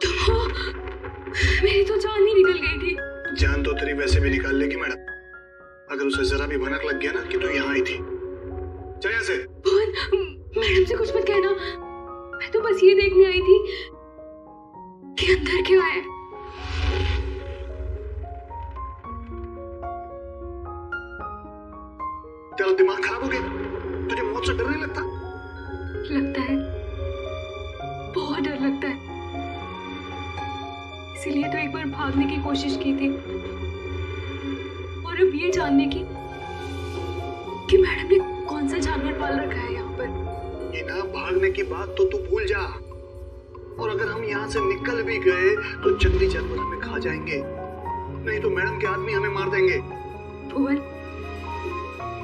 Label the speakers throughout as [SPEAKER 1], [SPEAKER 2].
[SPEAKER 1] तुम हो? मेरी तो जान ही निकल गई थी।
[SPEAKER 2] जान तो तेरी वैसे भी निकाल लेगी मैडम, अगर उसे जरा भी भनक लग गया ना कि तू यहाँ आई थी। चल यहाँ से।
[SPEAKER 1] भुवन, मैडम से कुछ मत कहना। मैं तो बस ये देखने आई थी कि अंदर क्या है।
[SPEAKER 2] तेरा दिमाग खराब हो गया? तुझे मौत से डर नहीं लगता?
[SPEAKER 1] लगता है, बहुत डर लगता है। इसीलिए तो एक बार भागने की कोशिश की थी, और अब ये जानने की कि मैडम ने कौन सा जानवर पाल रखा है यहाँ पर।
[SPEAKER 2] ये ना, भागने की बात तो तू भूल जा। और अगर हम यहाँ से निकल भी गए तो जंगली जानवर हमें खा जाएंगे, नहीं तो मैडम के आदमी हमें मार देंगे।
[SPEAKER 1] भुवन,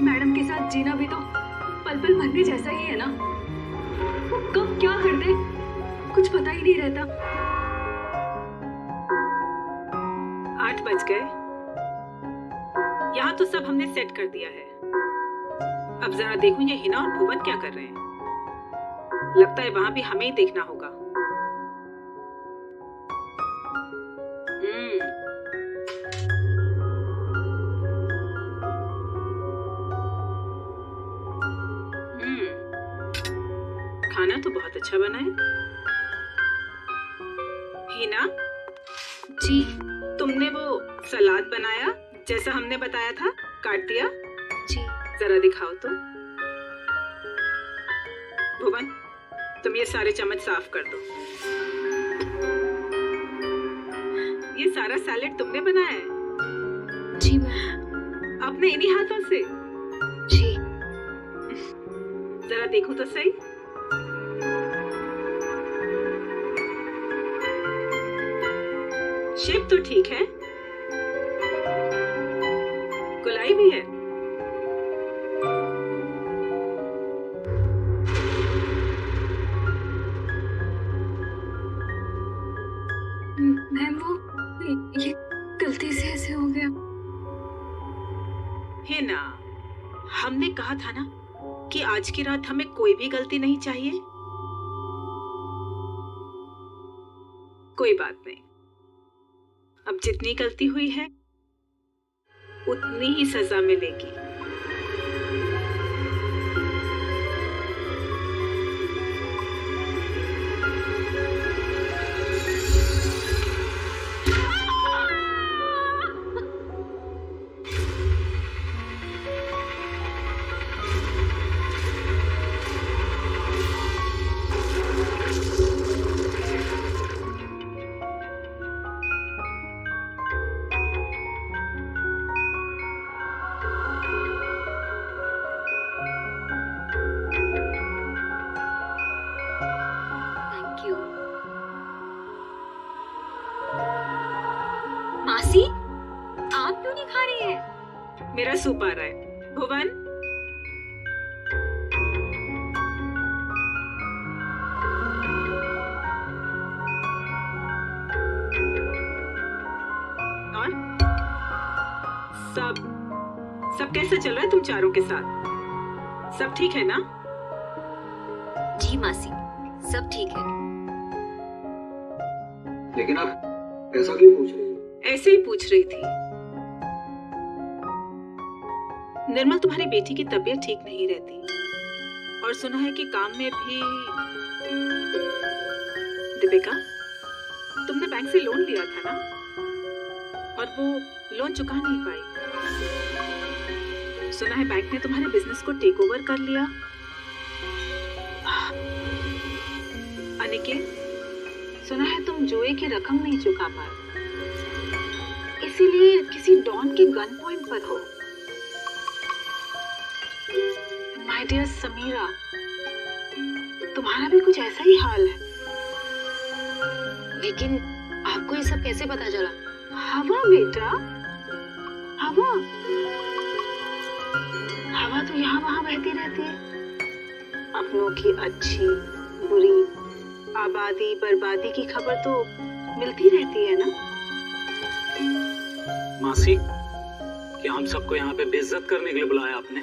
[SPEAKER 1] मैडम के साथ जीना भी तो पल पल मरने जैसा ही है ना। वो कब क्या कर दे कुछ पता ही नहीं रहता।
[SPEAKER 3] 8 बज गए। यहाँ तो सब हमने सेट कर दिया है। अब जरा देखूं ये हिना और भुवन क्या कर रहे हैं। लगता है वहां भी हमें ही देखना होगा। खाना तो बहुत अच्छा बना है। हिना
[SPEAKER 1] जी।
[SPEAKER 3] तुमने वो सलाद बनाया जैसा हमने बताया था, काट दिया?
[SPEAKER 1] जी।
[SPEAKER 3] जरा दिखाओ तो। भुवन, तुम ये सारे चम्मच साफ कर दो। ये सारा सैलेड तुमने बनाया है?
[SPEAKER 1] जी मैम।
[SPEAKER 3] अपने इन्हीं हाथों से?
[SPEAKER 1] जी।
[SPEAKER 3] जरा देखो तो सही। शेप तो ठीक है, गुलाई भी है।
[SPEAKER 1] मैम, वो ये गलती से ऐसे हो गया।
[SPEAKER 3] है ना, हमने कहा था ना कि आज की रात हमें कोई भी गलती नहीं चाहिए। कोई बात नहीं, अब जितनी गलती हुई है उतनी ही सजा मिलेगी।
[SPEAKER 1] मासी, आप क्यों नहीं खा रही हैं?
[SPEAKER 3] मेरा सूप आ रहा है। भुवन, और सब कैसे चल रहा है तुम चारों के साथ? सब ठीक है ना?
[SPEAKER 1] जी मासी, सब ठीक है।
[SPEAKER 4] लेकिन आप ऐसा क्यों पूछ रही हो?
[SPEAKER 3] ऐसे ही पूछ रही थी। निर्मल, तुम्हारी बेटी की तबीयत ठीक नहीं रहती और सुना है कि काम में भी। दीपिका, तुमने बैंक से लोन लिया था ना, और वो लोन चुका नहीं पाई। सुना है बैंक ने तुम्हारे बिजनेस को टेक ओवर कर लिया। अनिकेत, सुना है तुम जुए की रकम नहीं चुका पाए, इसीलिए किसी डॉन के गन पॉइंट पर हो। माय डियर समीरा, तुम्हारा भी कुछ ऐसा ही हाल है।
[SPEAKER 1] लेकिन आपको ये सब कैसे पता चला?
[SPEAKER 3] हवा बेटा, हवा तो यहाँ वहाँ बहती रहती है। अपनों की अच्छी बुरी, आबादी बर्बादी की खबर तो मिलती रहती है ना।
[SPEAKER 4] मासी, क्या हम सबको यहाँ पे बेइज्जत करने के लिए बुलाया आपने?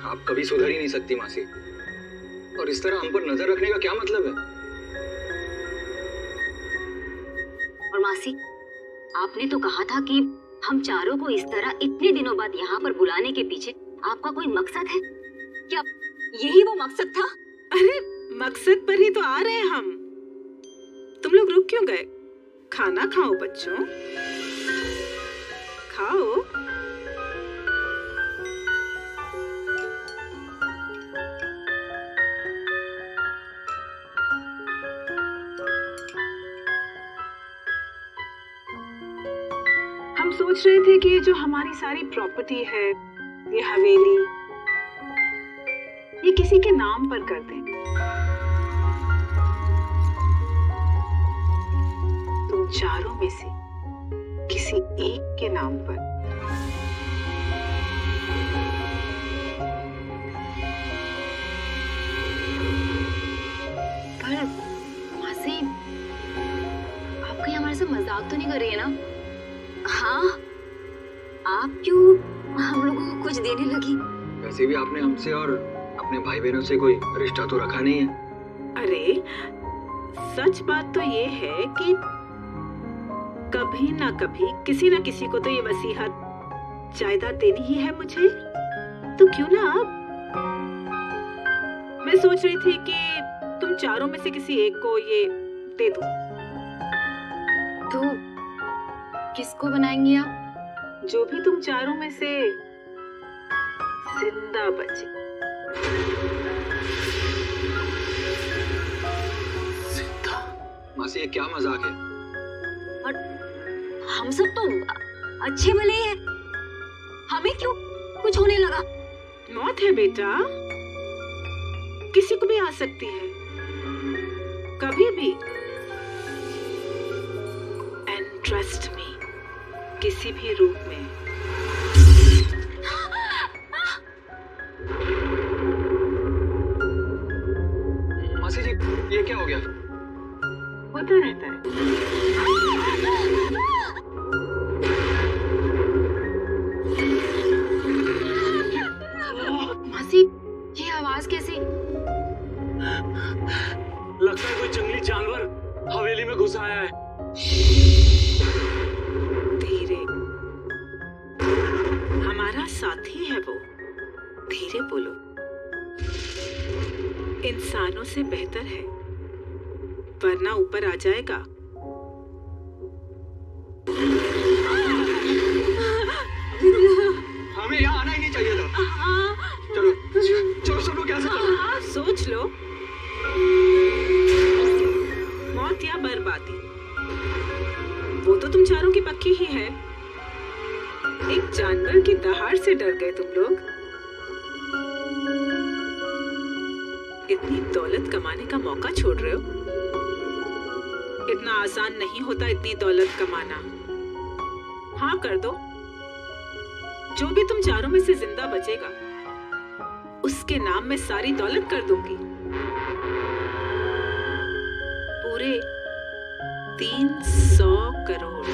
[SPEAKER 4] आप कभी सुधर ही नहीं सकती मासी, और इस तरह हम पर नजर रखने का क्या मतलब है?
[SPEAKER 5] मासी, आपने तो कहा था कि हम चारों को इस तरह इतने दिनों बाद यहाँ पर बुलाने के पीछे आपका कोई मकसद है क्या? यही वो मकसद था?
[SPEAKER 3] अरे मकसद पर ही तो आ रहे हैं हम। तुम लोग रुक क्यों गए? खाना खाओ बच्चों, खाओ। हम सोच रहे थे कि ये जो हमारी सारी प्रॉपर्टी है, ये हवेली, ये किसी के नाम पर कर दें। तुम चारों में से किसी एक के नाम पर।
[SPEAKER 5] पर मासी, आप कहीं हमारे से मजाक तो नहीं कर रही है ना? हाँ, आप क्यों हम लोगों को कुछ देने लगी?
[SPEAKER 4] वैसे भी आपने हमसे और अपने भाई बहनों से कोई रिश्ता तो रखा नहीं है।
[SPEAKER 3] अरे सच बात तो ये है कि कभी ना कभी किसी ना किसी को तो ये वसीयत जायदाद देनी ही है मुझे, तो क्यों ना आप? मैं सोच रही थी कि तुम चारों में से किसी एक को ये दे दूं।
[SPEAKER 5] तो किसको बनाएंगी आप?
[SPEAKER 3] जो भी तुम चारों में से जिंदा बचे।
[SPEAKER 4] जिंदा? मासी, ये क्या मजाक है?
[SPEAKER 5] हम सब तो अच्छे भले हैं, हमें क्यों कुछ होने लगा?
[SPEAKER 3] मौत है बेटा, किसी को भी आ सकती है, कभी भी। एंड ट्रस्ट मी, किसी भी रूप में।
[SPEAKER 4] मासी जी, ये क्या हो गया?
[SPEAKER 3] होता रहता है।
[SPEAKER 5] मासी, ये आवाज कैसी?
[SPEAKER 4] लगता है कोई जंगली जानवर हवेली में घुस आया है।
[SPEAKER 3] धीरे, हमारा साथी है वो। धीरे बोलो, इंसानों से बेहतर है, वरना ऊपर आ जाएगा।
[SPEAKER 4] हमें यहाँ आना ही नहीं चाहिए था। चलो चलो, सब लोग यहाँ से चलो।
[SPEAKER 3] सोच लो, मौत या बर्बादी, वो तो तुम चारों की पक्की ही है। एक जानवर की दहाड़ से डर गए तुम लोग। इतनी दौलत कमाने का मौका छोड़ रहे हो। इतना आसान नहीं होता इतनी दौलत कमाना। हाँ कर दो, जो भी तुम चारों में से जिंदा बचेगा उसके नाम में सारी दौलत कर दूंगी। पूरे 300 करोड़।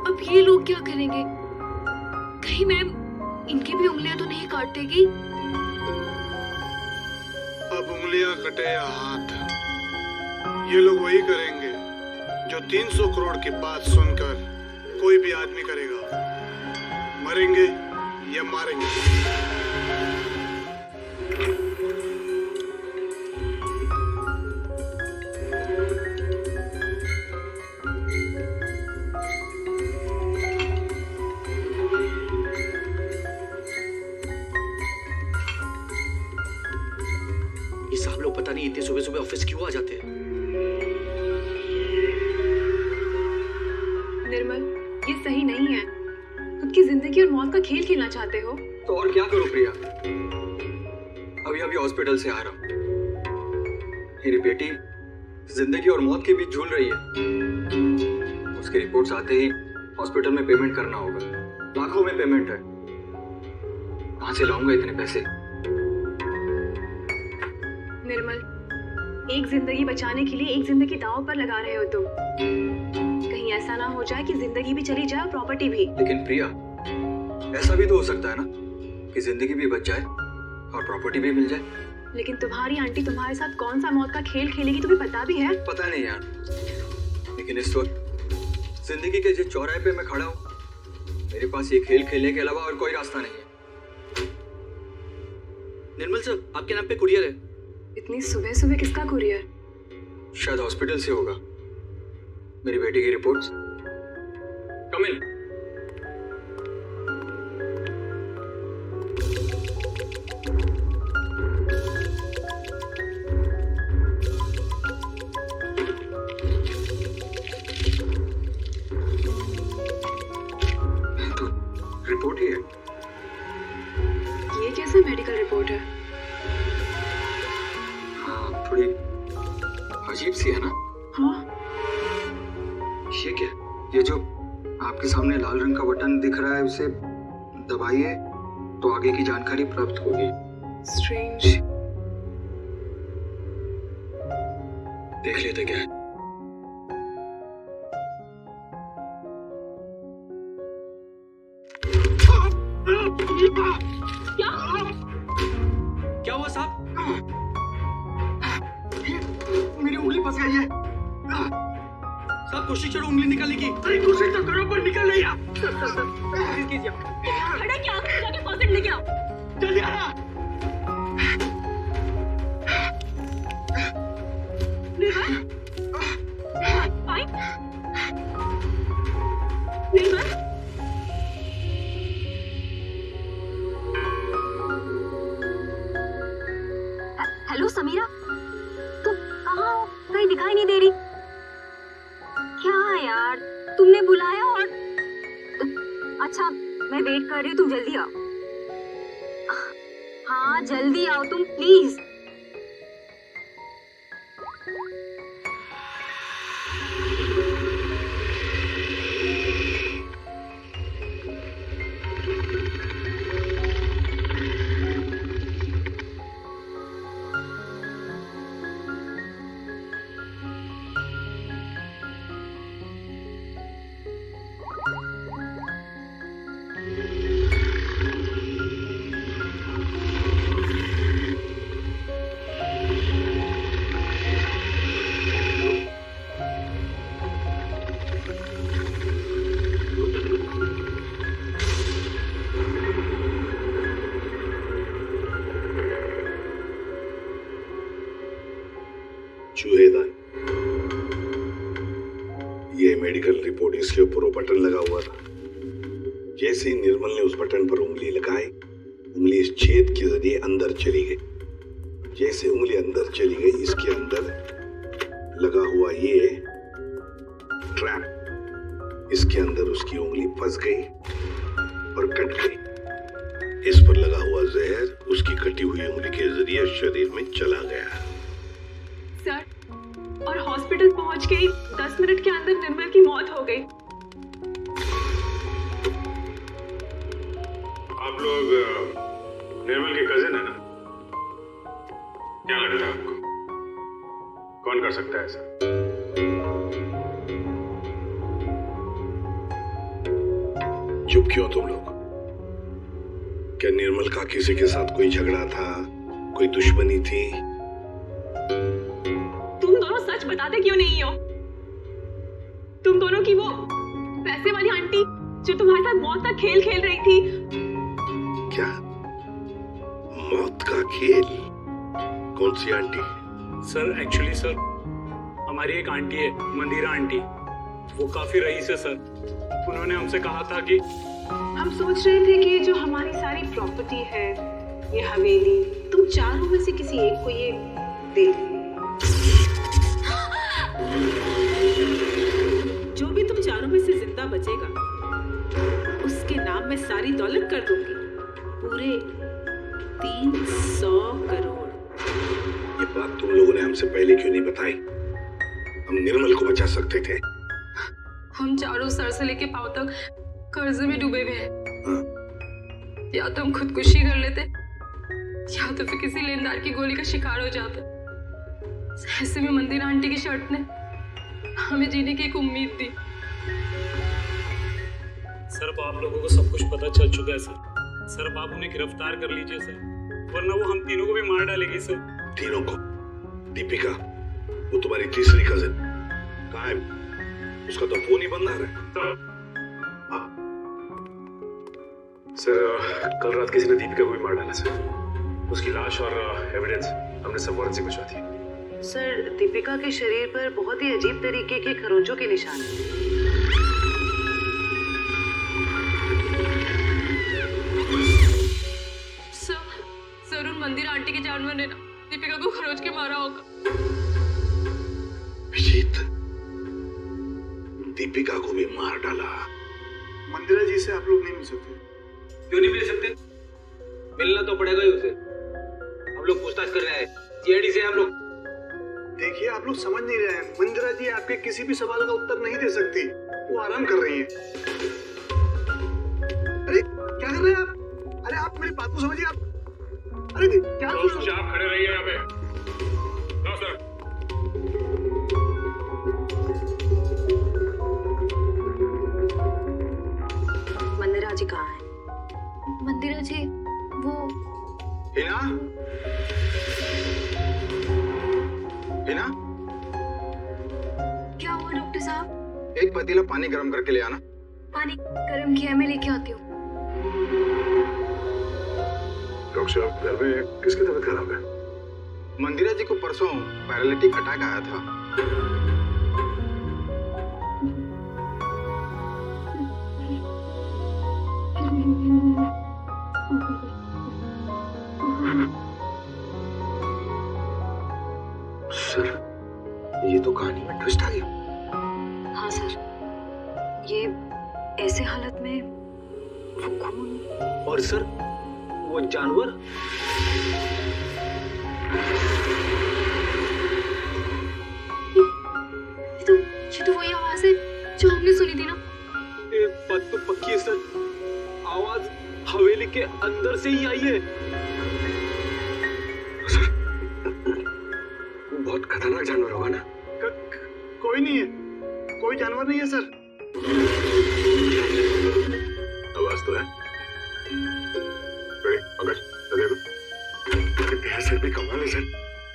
[SPEAKER 1] अब ये लोग क्या करेंगे? कहीं मैम इनकी भी उंगलियां तो नहीं काट देगी?
[SPEAKER 2] अब उंगलियां कटे या हाथ, ये लोग वही करेंगे जो 300 करोड़ की बात सुनकर कोई भी आदमी करेगा। मरेंगे या मारेंगे।
[SPEAKER 4] ये सब लोग पता नहीं इतने सुबह सुबह ऑफिस क्यों आ जाते हैं।
[SPEAKER 1] निर्मल, ये सही नहीं है। खुद की जिंदगी और मौत का खेल खेलना चाहते हो?
[SPEAKER 4] तो और क्या करूं प्रिया, अभी अभी हॉस्पिटल से आ रहा हूं। मेरी बेटी जिंदगी और मौत के बीच झूल रही है। उसकी रिपोर्ट्स आते ही हॉस्पिटल में पेमेंट करना होगा। लाखों में पेमेंट है, कहां से लाऊंगा इतने पैसे?
[SPEAKER 1] निर्मल, एक जिंदगी बचाने के लिए एक जिंदगी दांव पर लगा रहे हो तुम। कहीं ऐसा ना हो जाए कि जिंदगी भी चली जाए और प्रॉपर्टी भी।
[SPEAKER 4] लेकिन प्रिया, ऐसा भी तो हो सकता है ना कि जिंदगी भी बच जाए और प्रॉपर्टी भी मिल जाए।
[SPEAKER 1] लेकिन तुम्हारी आंटी तुम्हारे साथ कौन सा मौत का खेल खेलेगी तुम्हें पता भी है?
[SPEAKER 4] पता नहीं यार, लेकिन इस वक्त जिंदगी के जिस चौराहे पे मैं खड़ा हूँ, मेरे पास ये खेल खेलने के अलावा और कोई रास्ता नहीं है।
[SPEAKER 6] निर्मल सर, आपके नाम पे कुरियर है।
[SPEAKER 1] इतनी सुबह सुबह किसका कुरियर?
[SPEAKER 4] शायद हॉस्पिटल से होगा। मेरी बेटी की रिपोर्ट्स। कम इन। तो रिपोर्ट ही है।
[SPEAKER 1] ये कैसा मेडिकल रिपोर्ट है?
[SPEAKER 4] हाँ, थोड़ी अजीब सी है ना?
[SPEAKER 1] हाँ,
[SPEAKER 4] ये क्या? ये जो आपके सामने लाल रंग का बटन दिख रहा है, उसे दबाइए तो आगे की जानकारी प्राप्त होगी।
[SPEAKER 1] स्ट्रेंज।
[SPEAKER 4] देख लेते क्या है।
[SPEAKER 6] क्या हुआ साहब?
[SPEAKER 2] मेरी उंगली फंस गई है।
[SPEAKER 6] साहब कोशिश करो उंगली निकालने की।
[SPEAKER 2] अरे कोशिश तो करो पर निकल नहीं रहा।
[SPEAKER 1] खड़ा क्या? जाके फर्स्ट लेके आओ।
[SPEAKER 2] जल्दी आना।
[SPEAKER 1] निर्मल, आई। निर्मल,
[SPEAKER 5] हेलो समीरा, तुम कहाँ हो? कहीं दिखाई नहीं दे रही। क्या यार, तुमने बुलाया और अच्छा, मैं वेट कर रही हूँ, तुम जल्दी आओ। हाँ जल्दी आओ तुम प्लीज।
[SPEAKER 7] चूहेदान, ये मेडिकल रिपोर्ट, इसके ऊपर वो बटन लगा हुआ था। जैसे ही निर्मल ने उस बटन पर उंगली लगाई, उंगली इस छेद के जरिए अंदर चली गई। जैसे उंगली अंदर चली गई, इसके अंदर लगा हुआ ये ट्रैप, इसके अंदर उसकी उंगली फंस गई और कट गई। इस पर लगा हुआ जहर उसकी कटी हुई उंगली के जरिए शरीर में चला गया।
[SPEAKER 1] सर, और हॉस्पिटल पहुंच के 10 मिनट के अंदर निर्मल की मौत हो गई।
[SPEAKER 2] आप लोग निर्मल के कजिन है ना? क्या लगता है आपको कौन कर सकता है ऐसा?
[SPEAKER 7] चुप क्यों तुम लोग? क्या निर्मल का किसी के साथ कोई झगड़ा था, कोई दुश्मनी थी?
[SPEAKER 1] तुम दोनों सच बताते क्यों नहीं हो? तुम दोनों की वो पैसे वाली आंटी जो तुम्हारे साथ मौत का खेल खेल रही थी।
[SPEAKER 7] क्या मौत का खेल? कौन सी आंटी?
[SPEAKER 8] सर एक्चुअली सर, हमारी एक आंटी है, मंदिरा आंटी, वो काफी रईस है सर। उन्होंने हमसे कहा था कि
[SPEAKER 3] हम सोच रहे थे कि जो हमारी सारी प्रॉपर्टी है, ये हवेली, तुम चारों में से किसी एक को ये दे दो। जो भी तुम चारों में से जिंदा बचेगा, उसके नाम में सारी दौलत कर दूंगी, पूरे 300 करोड़।
[SPEAKER 7] ये बात तुम लोगों ने हमसे पहले क्यों नहीं बताई? हम निर्मल को बचा सकते थे।
[SPEAKER 1] हम चारों सर से लेके पांव तक कर्ज में डूबे हुए हैं। या तो हम खुदकुशी कर लेते, या तो फिर किसी लेनदार की गोली का शिकार हो जाते। ऐसे भी मंदिर आंटी की शर्ट ने हमें जीने की एक उम्मीद दी।
[SPEAKER 8] सर अब आप लोगों को सब कुछ पता चल चुका है सर अब आप उन्हें गिरफ्तार कर लीजिए सर, वरना वो हम तीनों को भी मार डालेगी सर।
[SPEAKER 7] तीनों को? दीपिका, वो तुम्हारी तीसरी कजिन कहाँ है? उसका तो फोन ही बंद आ रहा है।
[SPEAKER 9] सर कल रात किसी ने दीपिका को भी मार डाला सर। उसकी लाश और एविडेंस हमने सब वारंट से भिजवा दी।
[SPEAKER 3] सर दीपिका के शरीर पर बहुत ही अजीब तरीके के खरोंचों के निशान हैं।
[SPEAKER 1] सर उन मंदिर आंटी के जानवर ने ना दीपिका को खरोच के मारा होगा।
[SPEAKER 7] अभिजीत, दीपिका को भी मार डाला।
[SPEAKER 2] मंदिरा जी से आप लोग नहीं मिल सकते।
[SPEAKER 6] क्यों नहीं मिल सकते? मिलना तो पड़ेगा ही उसे। हम लोग पूछताछ कर रहे हैं, सीआईडी से हम लोग।
[SPEAKER 2] देखिए, आप लोग समझ नहीं रहे हैं। मंदिरा जी आपके किसी भी सवाल का उत्तर नहीं दे सकती, वो आराम कर रही हैं। अरे क्या कर रहे हैं आप? अरे आप मेरी बात को समझिए। आप अरे क्या
[SPEAKER 8] आप खड़े रहिए यहाँ पे। No sir.
[SPEAKER 5] मंदिरा जी कहाँ है?
[SPEAKER 1] मंदिरा जी वो
[SPEAKER 2] हिना, हिना,
[SPEAKER 1] क्या हुआ डॉक्टर साहब?
[SPEAKER 2] एक पतीला पानी गर्म करके ले आना।
[SPEAKER 1] पानी गर्म किया, मैं लेके आती हूँ।
[SPEAKER 9] डॉक्टर साहब, घर में किसकी तबीयत खराब है?
[SPEAKER 2] मंदिरा जी को परसों पैरालिटिक अटैक आया था।
[SPEAKER 9] सर ये तो कहानी में ट्विस्ट आ गया।
[SPEAKER 5] हाँ सर, ये ऐसे हालत में वो खून।
[SPEAKER 6] और सर वो जानवर?
[SPEAKER 1] ये तो वही आवाज है जो हमने सुनी थी ना।
[SPEAKER 6] ये बात तो पक्की है सर, आवाज हवेली के अंदर से ही आई है।
[SPEAKER 9] वो बहुत खतरनाक जानवर होगा ना?
[SPEAKER 2] कोई नहीं है, कोई जानवर नहीं है सर।
[SPEAKER 9] आवाज तो है। सर भी कमाल है सर,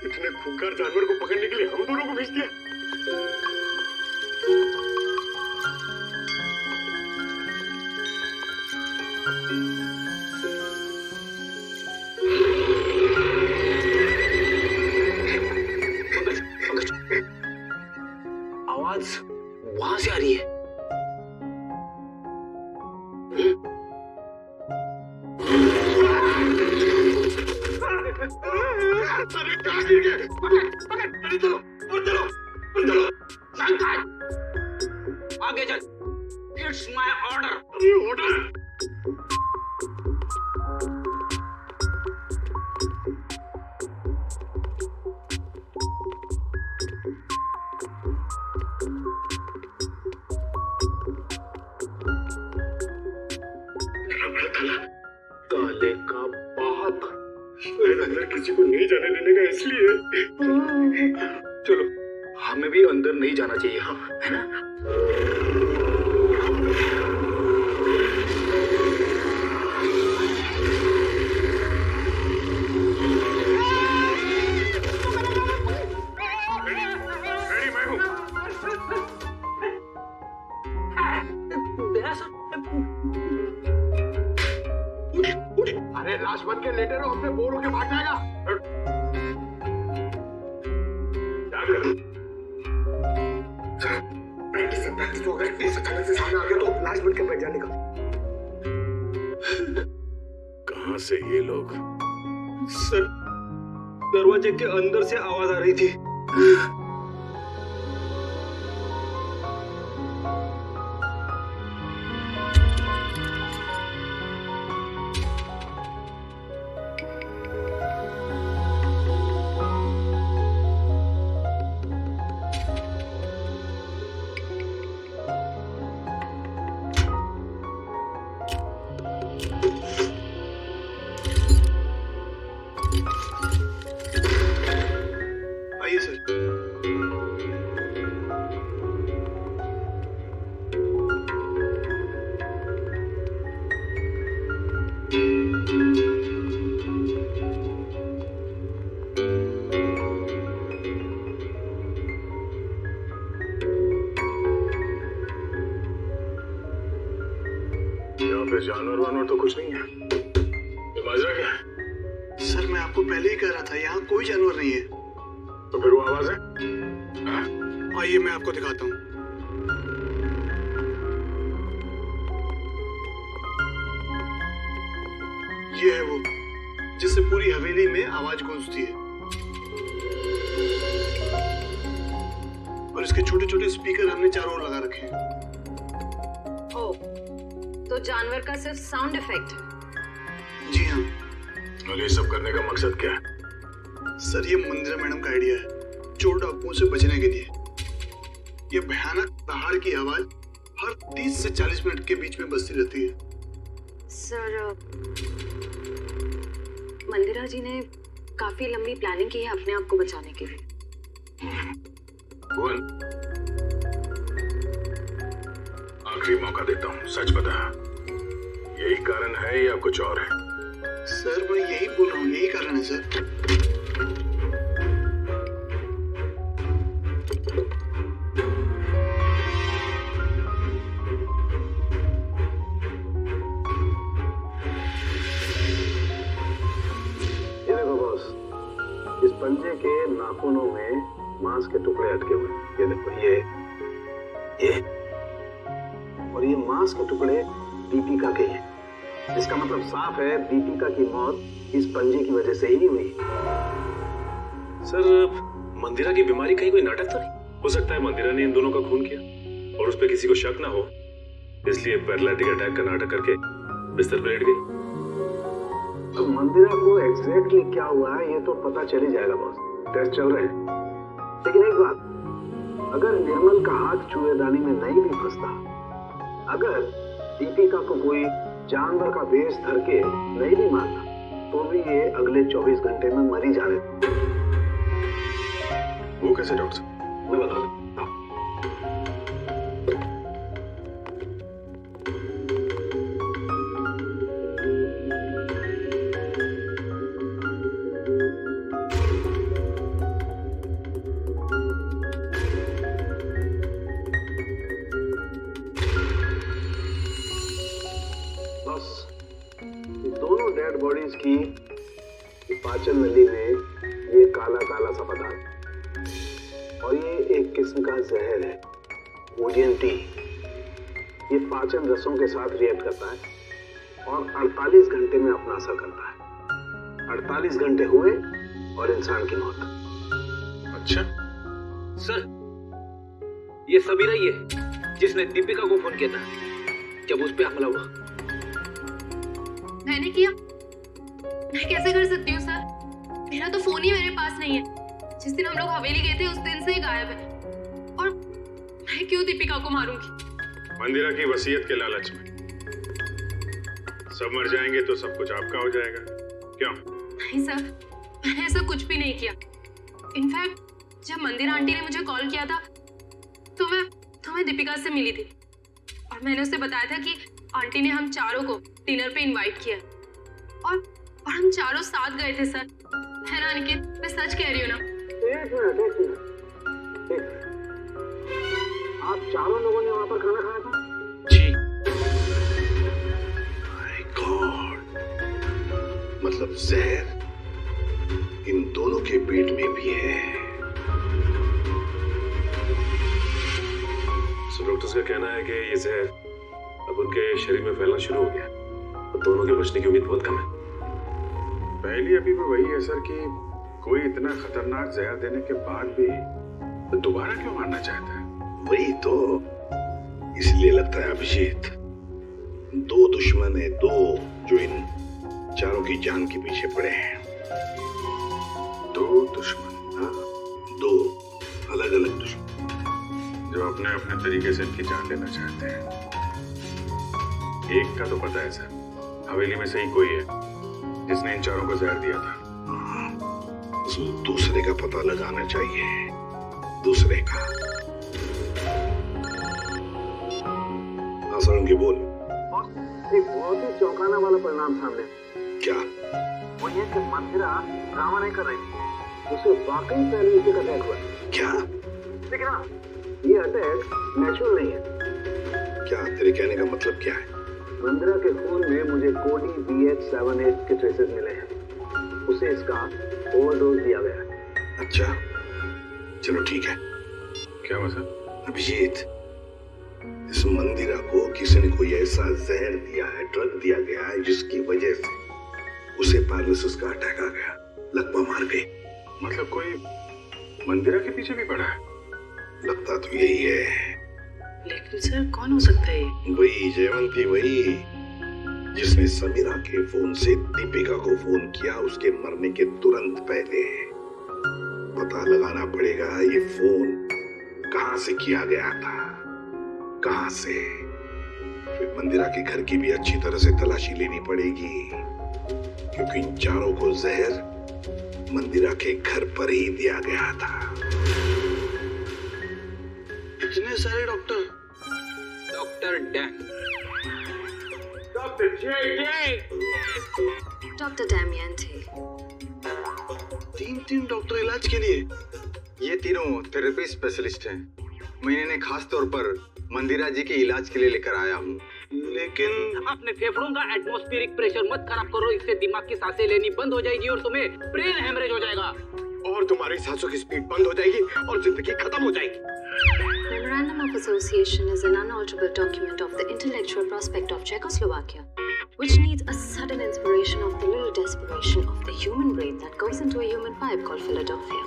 [SPEAKER 9] इतने खूंखार जानवर को पकड़ने के लिए हम दोनों को भेज दिया।
[SPEAKER 6] आवाज वहां से आ रही है।
[SPEAKER 2] अरे कहाँ गिर गए? पकड़, अरे चलो, और चलो, और चलो।
[SPEAKER 6] आगे चल। It's my order.
[SPEAKER 2] अरे ऑर्डर।
[SPEAKER 9] ताले का बाप अंदर किसी को नहीं जाने देने का, इसलिए
[SPEAKER 6] चलो, हमें भी अंदर नहीं जाना चाहिए, हाँ, है ना?
[SPEAKER 9] मैं हूँ।
[SPEAKER 2] अरे लाश बन के लेटे रहो, हमने बोर होके भाग जाएगा। प्रैक्टिस हो गई, अचानक से सामने आ गया तो लाश बन के बैठ जाने का।
[SPEAKER 9] कहाँ से ये लोग?
[SPEAKER 6] सर दरवाजे के अंदर से आवाज आ रही थी।
[SPEAKER 2] आइए सर।
[SPEAKER 9] जानवर वानवर तो कुछ नहीं है। ये माजरा क्या है?
[SPEAKER 2] सर मैं आपको पहले ही कह रहा था, यहाँ कोई जानवर नहीं है।
[SPEAKER 9] तो फिर वो आवाज है? हाँ?
[SPEAKER 2] आइए मैं आपको दिखाता हूँ। ये है वो जिससे पूरी हवेली में आवाज गूंजती है, और इसके छोटे छोटे स्पीकर हमने चारों ओर लगा रखे हैं।
[SPEAKER 5] ओ, तो जानवर का सिर्फ साउंड इफेक्ट है।
[SPEAKER 2] जी हाँ
[SPEAKER 9] और ये सब करने का मकसद क्या है?
[SPEAKER 2] सर, ये मंदिरा मैडम का आइडिया है चोर डाकुओं से बचने के लिए। ये भयानक पहाड़ की आवाज हर 30 से 40 मिनट के बीच में बजती रहती है।
[SPEAKER 5] सर, मंदिरा जी ने काफी लंबी प्लानिंग की है अपने आप को बचाने के लिए।
[SPEAKER 9] भुवन, आखिरी मौका देता हूँ, सच बता, यही कारण है या कुछ और है?
[SPEAKER 2] सर मैं यही बोल रहा हूँ, यही कारण है सर।
[SPEAKER 10] ये देखो बॉस, इस पंजे के नाखूनों में मांस के टुकड़े अटके हुए। ये देखो, ये और ये मांस के टुकड़े दीपिका के हैं। इसका मतलब साफ है दीपिका की मौत इस पंजे की वजह से ही हुई।
[SPEAKER 9] सर, मंदिरा की बीमारी कहीं कोई नाटक तो नहीं? हो सकता है मंदिरा ने इन दोनों का खून किया और उस पर किसी को शक ना हो, इसलिए पैरालिटिक अटैक का नाटक करके बिस्तर पर लेट गई।
[SPEAKER 10] तो मंदिरा को एग्जैक्टली क्या हुआ है ये तो पता चल ही जाएगा बॉस, टेस्ट चल रहे हैं। लेकिन एक बात, अगर निर्मल का हाथ चूहेदानी में नहीं भी फंसता, अगर दीपिका को कोई जानवर का भेष धर के नहीं भी मारता, तो भी ये अगले 24 घंटे में मर ही जाने।
[SPEAKER 9] वो कैसे डॉक्टर साहब?
[SPEAKER 10] मैं बता दूं। दोनों डेड बॉडीज की पाचन नली में ये काला काला सा पदार्थ, और ये एक किस्म का जहर है, ओडियंटी। ये पाचन रसों के साथ रिएक्ट करता है और 48 घंटे में अपना असर करता है। 48 घंटे हुए और इंसान की मौत।
[SPEAKER 9] अच्छा
[SPEAKER 6] सर, ये समीरा ही है जिसने दीपिका को फोन किया था जब उस पे हमला हुआ।
[SPEAKER 1] मैंने किया? मैं कैसे कर सकती हूँ सर? मेरा तो फोन ही मेरे पास नहीं है। जिस दिन हम लोग हवेली गए थे उस दिन से ही गायब है, और मैं क्यों दीपिका को मारूंगी?
[SPEAKER 9] मंदिरा की वसीयत के लालच में सब मर जाएंगे तो सब कुछ आपका हो जाएगा, क्यों?
[SPEAKER 1] नहीं सर, मैंने ऐसा कुछ भी नहीं किया। इनफैक्ट जब मंदिरा आंटी ने मुझे कॉल किया था तो मैं दीपिका से मिली थी, और मैंने उसे बताया था कि आंटी ने हम चारों को डिनर पे इनवाइट किया, और हम चारों साथ गए थे सर। है ना निकित, मैं सच कह रही हूँ ना?
[SPEAKER 10] एक मिनट। आप चारों लोगों ने वहां पर खाना खाया था?
[SPEAKER 7] जी। माय गॉड, मतलब जहर इन दोनों के पेट में भी है।
[SPEAKER 9] सब डॉक्टर्स का कहना है कि ये जहर अब उनके शरीर में फैलना शुरू हो गया, तो दोनों के बचने की उम्मीद बहुत कम है।
[SPEAKER 11] पहली अभी भी वही है सर कि कोई इतना खतरनाक जहर देने के बाद भी तो दोबारा क्यों मारना चाहता है?
[SPEAKER 7] वही तो, इसलिए लगता है अभिषेक, दो दुश्मन है, दो जो इन चारों की जान के पीछे पड़े हैं।
[SPEAKER 11] दो दुश्मन?
[SPEAKER 7] हाँ, दो अलग अलग दुश्मन
[SPEAKER 11] जो अपने अपने तरीके से इनकी जान लेना चाहते हैं। एक का तो पता है सर, हवेली में से ही कोई है जिसने इन चारों को जहर दिया था।
[SPEAKER 7] दूसरे का पता लगाना चाहिए, दूसरे का। सारंगी बोल।
[SPEAKER 10] एक बहुत ही चौंकाना वाला परिणाम सामने।
[SPEAKER 7] क्या?
[SPEAKER 10] वो ये कि मंदिरा ड्रामा नहीं कर रही, उसे वाकई पैरालिटिक अटैक हुआ।
[SPEAKER 7] क्या?
[SPEAKER 10] लेकिन हाँ, ये अटैक नेचुरल नहीं है।
[SPEAKER 7] क्या तेरे कहने का मतलब क्या है?
[SPEAKER 10] मंदिरा के खून में मुझे कोडी BH78 के ट्रेसेस मिले हैं। उसे इसका ओवरडोज दिया गया है।
[SPEAKER 7] अच्छा, चलो ठीक है।
[SPEAKER 11] क्या हुआ सर?
[SPEAKER 7] अभिजीत, इस मंदिरा को किसी ने कोई ऐसा जहर दिया है, ड्रग दिया गया है, जिसकी वजह से उसे पैरालिसिस का अटैक आ गया, लकवा मार गई।
[SPEAKER 11] मतलब कोई मंदिरा के पीछे भी पड़ा है?
[SPEAKER 7] लगता तो यही है।
[SPEAKER 3] लेकिन सर कौन हो सकता है?
[SPEAKER 7] वही जयवंती, वही जिसने समीरा के फोन से दीपिका को फोन किया उसके मरने के तुरंत पहले। पता लगाना पड़ेगा ये फोन कहां से किया गया था, कहां से। फिर मंदिरा के घर की भी अच्छी तरह से तलाशी लेनी पड़ेगी, क्योंकि इन चारों को जहर मंदिरा के घर पर ही दिया गया था।
[SPEAKER 2] इतने सारे doctor.
[SPEAKER 6] Doctor dang.
[SPEAKER 5] Doctor Damian थे।
[SPEAKER 2] 3 डॉक्टर इलाज के लिए।
[SPEAKER 4] ये तीनों थेरेपी स्पेशलिस्ट हैं। मैं इन्हें खास तौर पर मंदिरा जी के इलाज के लिए लेकर आया हूँ।
[SPEAKER 2] लेकिन
[SPEAKER 6] अपने फेफड़ों का एटमॉस्फेरिक प्रेशर मत खराब करो, इससे दिमाग की सांसें लेनी बंद हो जाएगी और तुम्हें ब्रेन हेमरेज हो जाएगा।
[SPEAKER 10] और तुम्हारी सांसों की स्पीड बंद हो जाएगी और जिंदगी खत्म हो जाएगी।
[SPEAKER 5] Memorandum of Association is an unalterable document of the intellectual prospect of Czechoslovakia, which needs a sudden inspiration of the little desperation of the human brain that goes into a human pipe called Philadelphia.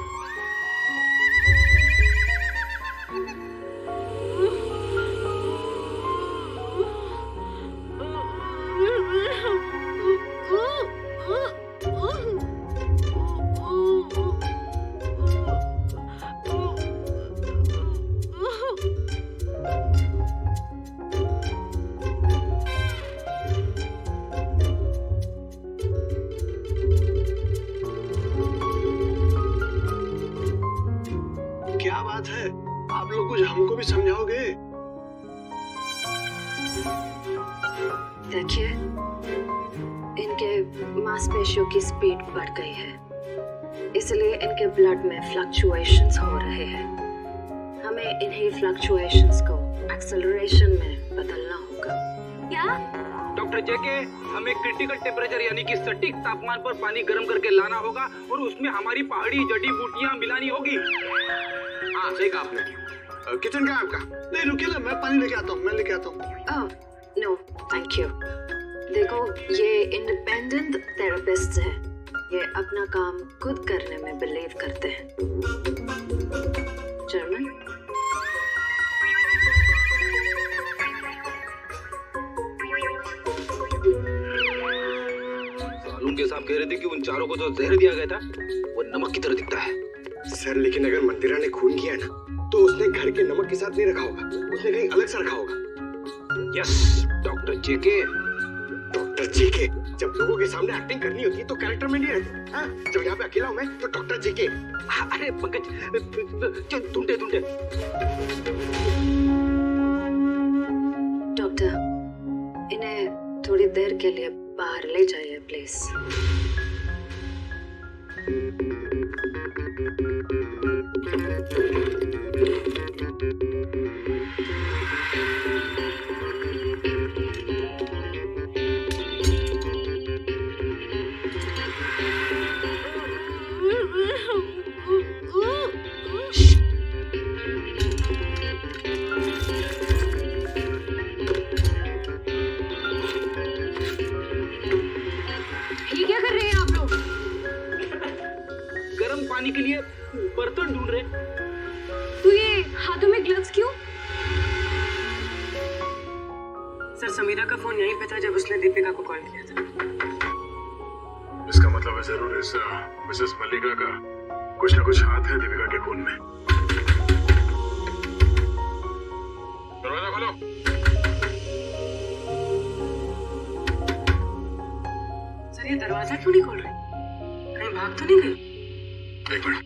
[SPEAKER 2] क्या बात है, आप लोग कुछ हमको भी समझाओगे?
[SPEAKER 5] देखिए, इनके मांसपेशियों की स्पीड बढ़ गई है, इसलिए इनके ब्लड में फ्लक्चुएशंस हो रहे हैं। हमें इन्हीं फ्लक्चुएशंस को एक्सेलरेशन में बदलना होगा। क्या?
[SPEAKER 6] डॉक्टर जेके, हमें क्रिटिकल टेम्परेचर यानी कि सटीक तापमान पर पानी गर्म करके लाना होगा और उसमें हमारी पहाड़ी जड़ी बूटियां मिलानी होगी।
[SPEAKER 10] हाँ, सही कहा आपने। किचन कहाँ है आपका?
[SPEAKER 2] नहीं रुकिए ना, मैं पानी लेके आता हूँ, मैं लेके आता हूँ।
[SPEAKER 5] ओह, नो, थैंक यू। देखो, ये इंडिपेंडेंट थेरेपिस्ट्स हैं। ये अपना काम खुद करने में बिलीव करते हैं। जर्मन?
[SPEAKER 6] सालून के साहब कह रहे थे कि उन चारों को जो जहर दिया गया था वो नमक की तरह दिखता है।
[SPEAKER 10] सर, लेकिन अगर मंदिरा ने खून किया ना, तो उसने घर के नमक के साथ नहीं रखा होगा, उसने कहीं अलग से रखा होगा।
[SPEAKER 6] यस, डॉक्टर जेके।
[SPEAKER 10] डॉक्टर जेके, जब लोगों के सामने एक्टिंग करनी होती है तो कैरेक्टर में नहीं रहती। हाँ, जब यहाँ पे अकेला हूँ मैं तो डॉक्टर जेके।
[SPEAKER 6] अरे पंकज, ढूंढे।
[SPEAKER 5] डॉक्टर, इन्हें थोड़ी देर के लिए बाहर ले जाइए प्लीज।
[SPEAKER 6] पानी के लिए बर्तन ढूंढ रहे।
[SPEAKER 5] तो ये हाथों में ग्लव्स क्यों?
[SPEAKER 3] सर, समीरा का फोन यहीं पे था जब उसने दीपिका को कॉल किया था।
[SPEAKER 11] इसका मतलब है जरूर इस मिसेस मल्लिका का कुछ ना कुछ हाथ है दीपिका के खून में। दरवाजा खोलो।
[SPEAKER 3] सर, ये दरवाजा क्यों नहीं खोल रही? कहीं भाग तो नहीं गई?
[SPEAKER 11] एक मिनट।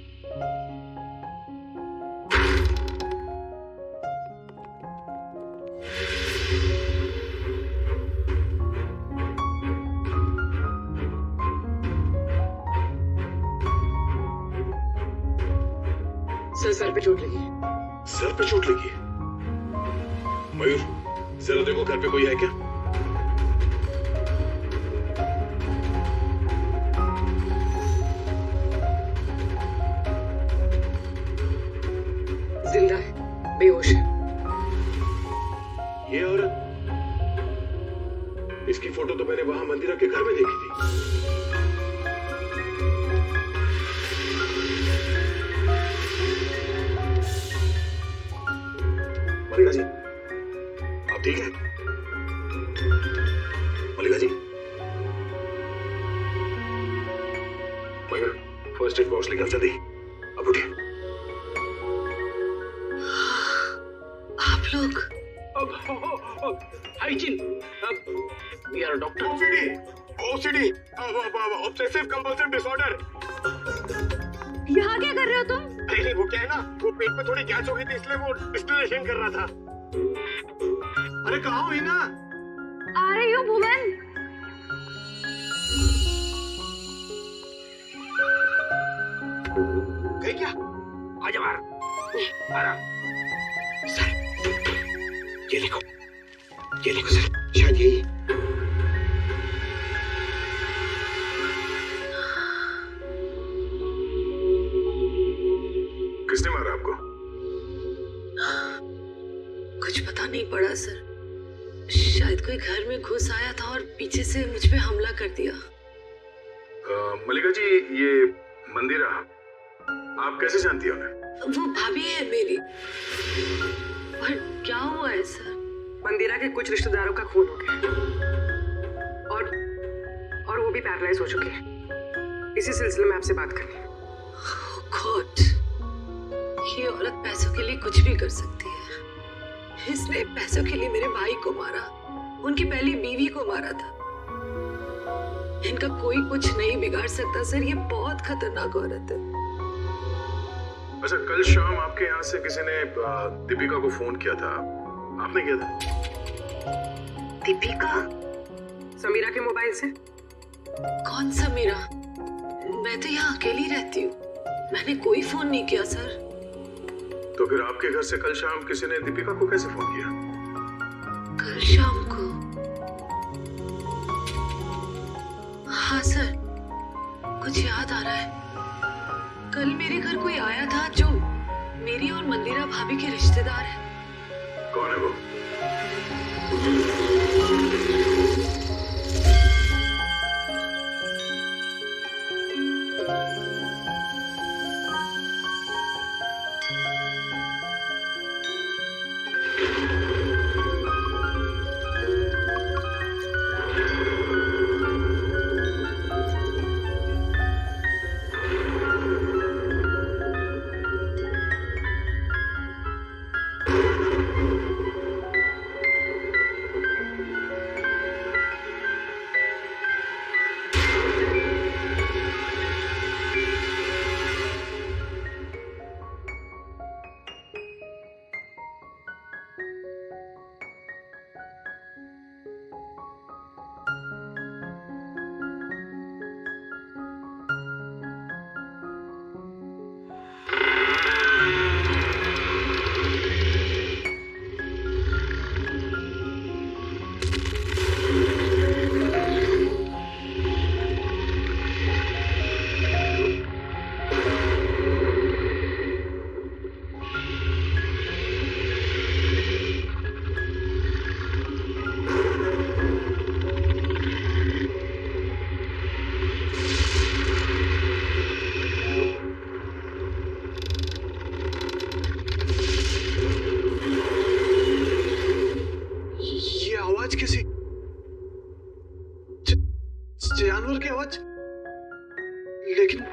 [SPEAKER 3] सर पे चोट लगी।
[SPEAKER 7] सर पे चोट लगी? मयूर, जरा देखो घर पे कोई है क्या?
[SPEAKER 1] जिंदा है, बेहोश है।
[SPEAKER 9] ये औरत, इसकी फोटो तो मैंने वहां मंदिरा के घर में देखी थी। मल्लिका जी, आप ठीक है? Mallika ji, Mayur, first aid box लेकर जल्दी। अब उठिए।
[SPEAKER 1] आप लोग
[SPEAKER 6] hygiene, we are doctor.
[SPEAKER 9] OCD, obsessive compulsive disorder.
[SPEAKER 5] यहाँ क्या कर रहे हो तुम?
[SPEAKER 9] नहीं, वो क्या है ना, वो पेट में थोड़ी गैस हो गई थी, इसलिए वो डिस्टिलेशन कर रहा था।
[SPEAKER 2] अरे कहाँ हुई ना?
[SPEAKER 5] आ रही हूँ भुवन।
[SPEAKER 9] गई क्या?
[SPEAKER 6] आजा बाहर।
[SPEAKER 9] सर, ये लिखो सर, शायद यही। किसने मारा आपको?
[SPEAKER 1] कुछ पता नहीं पड़ा सर, शायद कोई घर में घुस आया था और पीछे से मुझ पे हमला कर दिया।
[SPEAKER 9] मल्लिका जी, ये मंदिरा, आप कैसे जानती हैं उन्हें?
[SPEAKER 1] वो भाभी है मेरी। पर क्या हुआ है सर?
[SPEAKER 12] मंदिरा के कुछ रिश्तेदारों का खून हो गया और वो भी पैरालाइज हो चुके हैं। इसी सिलसिले में आपसे बात करनी है।
[SPEAKER 1] गॉड, ये औरत पैसों के लिए कुछ भी कर सकती है। इसने पैसों के लिए मेरे भाई को मारा, उनकी पहली बीवी को मारा था। इनका कोई कुछ नहीं बिगाड़ सकता सर, ये बहुत खतरनाक औरत है।
[SPEAKER 9] अच्छा, कल शाम आपके यहाँ से किसी ने दीपिका को फोन किया था, आपने किया था?
[SPEAKER 1] दीपिका?
[SPEAKER 12] समीरा के मोबाइल से।
[SPEAKER 1] कौन समीरा? मैं तो यहाँ अकेली रहती हूँ, मैंने कोई फोन नहीं किया सर।
[SPEAKER 9] तो फिर आपके घर से कल शाम किसी ने दीपिका को कैसे फोन किया?
[SPEAKER 1] कल शाम को? हाँ सर, कुछ याद आ रहा है। कल मेरे घर कोई आया था जो मेरी और मंदिरा भाभी के रिश्तेदार है।
[SPEAKER 9] कौन है वो?
[SPEAKER 2] जानवर की आवाज, लेकिन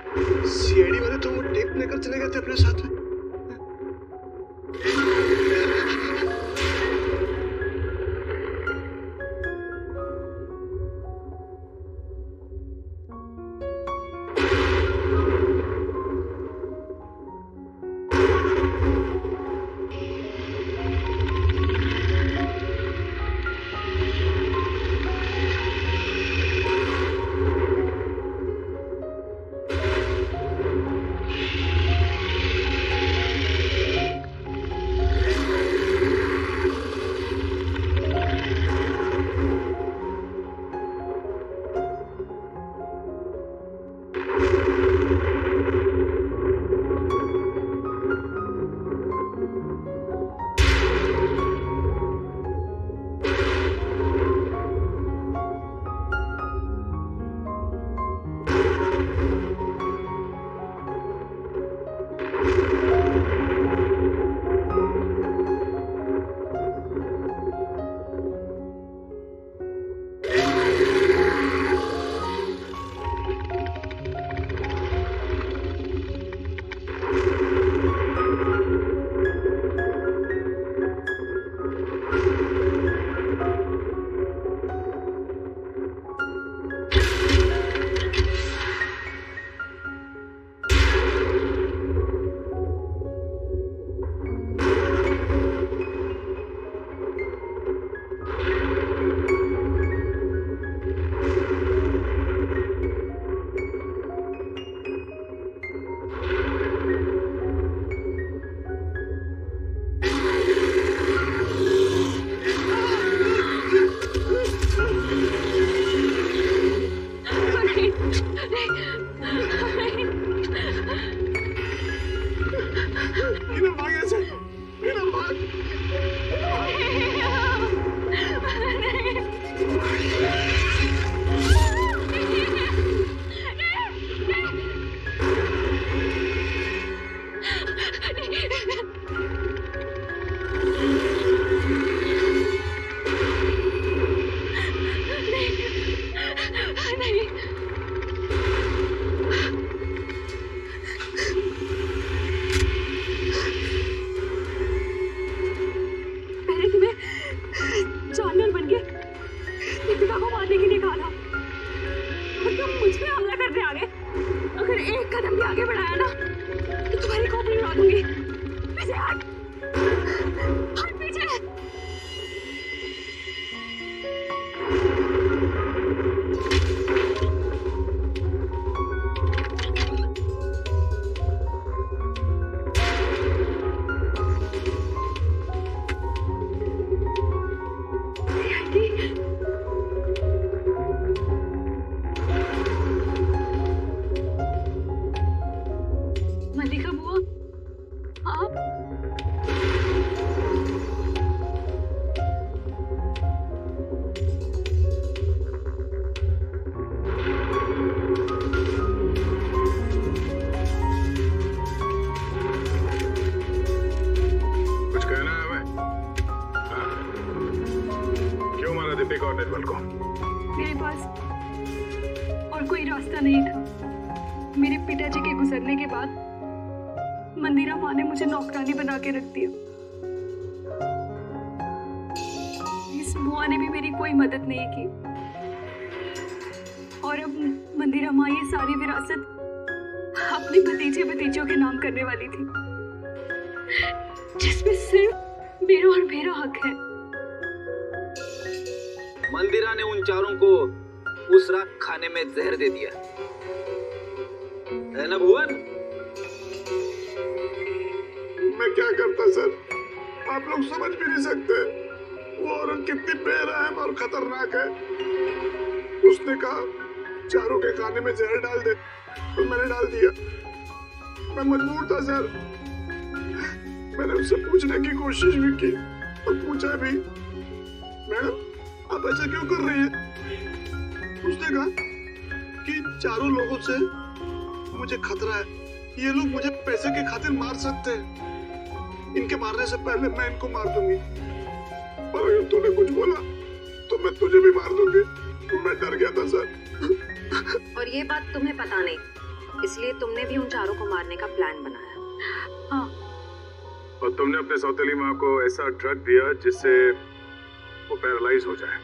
[SPEAKER 2] सीआईडी वाले तो वो टेप लेकर चले गए थे अपने साथ में।
[SPEAKER 11] दीपिका और निर्मल को?
[SPEAKER 1] मेरे पास और कोई रास्ता नहीं था। मेरे पिताजी के गुजरने के बाद मंदिरा माँ ने मुझे नौकरानी बना के रख दिया। इस बुआ ने भी मेरी कोई मदद नहीं की और अब मंदिरा माँ ये सारी विरासत अपने भतीजे भतीजों के नाम करने वाली थी, जिसमें सिर्फ मेरा और मेरा हक है।
[SPEAKER 6] मंदिरा ने उन चारों को उस रात खाने में जहर दे दिया है ना भुवन?
[SPEAKER 2] मैं क्या करता सर, आप लोग समझ भी नहीं सकते वो औरत कितनी बेरहम और खतरनाक है। उसने कहा चारों के खाने में जहर डाल दे तो मैंने डाल दिया। मैं मजबूर था सर। मैंने उससे पूछने की कोशिश भी की और पूछा भी, मैडम आप ऐसा क्यों कर रही हैं? उसने कहा कि चारों लोगों से मुझे खतरा है, ये लोग मुझे पैसे के खातिर मार सकते हैं। इनके मारने से पहले मैं इनको मार दूंगी, और अगर तूने कुछ बोला तो मैं तुझे भी मार दूंगी। तो मैं डर गया था सर।
[SPEAKER 5] और ये बात तुम्हें पता नहीं, इसलिए तुमने भी उन चारों को मारने का प्लान बनाया।
[SPEAKER 1] हाँ,
[SPEAKER 11] और तुमने अपने सौतेली माँ को ऐसा ड्रग दिया जिससे वो पैरालाइज हो जाए।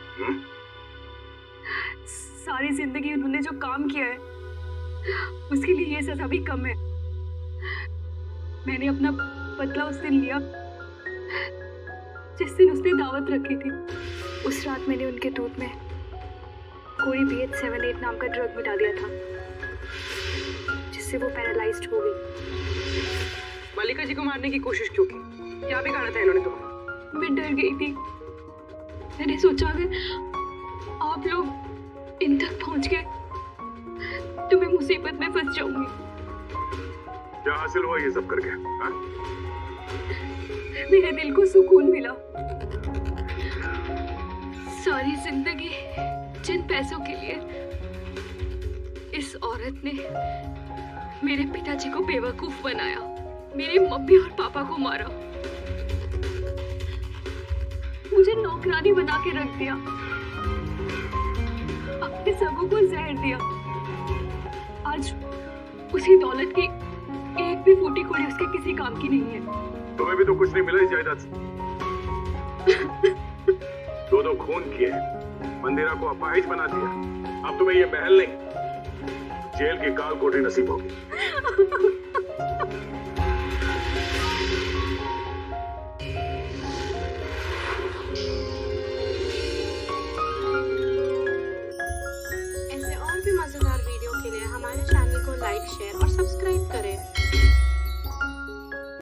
[SPEAKER 1] सारी जिंदगी उन्होंने जो काम किया है उसके लिए ये सजा भी कम है। मैंने अपना बदला उस दिन लिया जिस दिन उसने दावत रखी थी। उस रात मैंने उनके दूध में कोई BH78 नाम का ड्रग मिला दिया था, जिससे वो पैरालाइज्ड हो गई।
[SPEAKER 12] मल्लिका जी को मारने की कोशिश क्यों की? क्या बिगाड़ा था इन्होंने तुम्हारा?
[SPEAKER 1] मैं डर गई थी। मैंने सोचा अगर आप लोग इन तक पहुंच गए तो मैं मुसीबत में फंस जाऊंगी।
[SPEAKER 11] क्या हासिल हुआ ये सब करके? हाँ?
[SPEAKER 1] मेरे दिल को सुकून मिला। सारी जिंदगी जिन पैसों के लिए इस औरत ने मेरे पिताजी को बेवकूफ बनाया, मेरी मम्मी और पापा को मारा, मुझे नौकरानी बना के रख दिया, अपने सबों को जहर दिया। आज उसी दौलत की एक भी फूटी कोड़ी
[SPEAKER 11] तुम्हें भी तो कुछ नहीं मिला इस जायदाद से। दो खून किए, मंदिरा को अपाहिज बना दिया। अब तुम्हें ये महल नहीं, जेल की काल कोठरी नसीब होगी।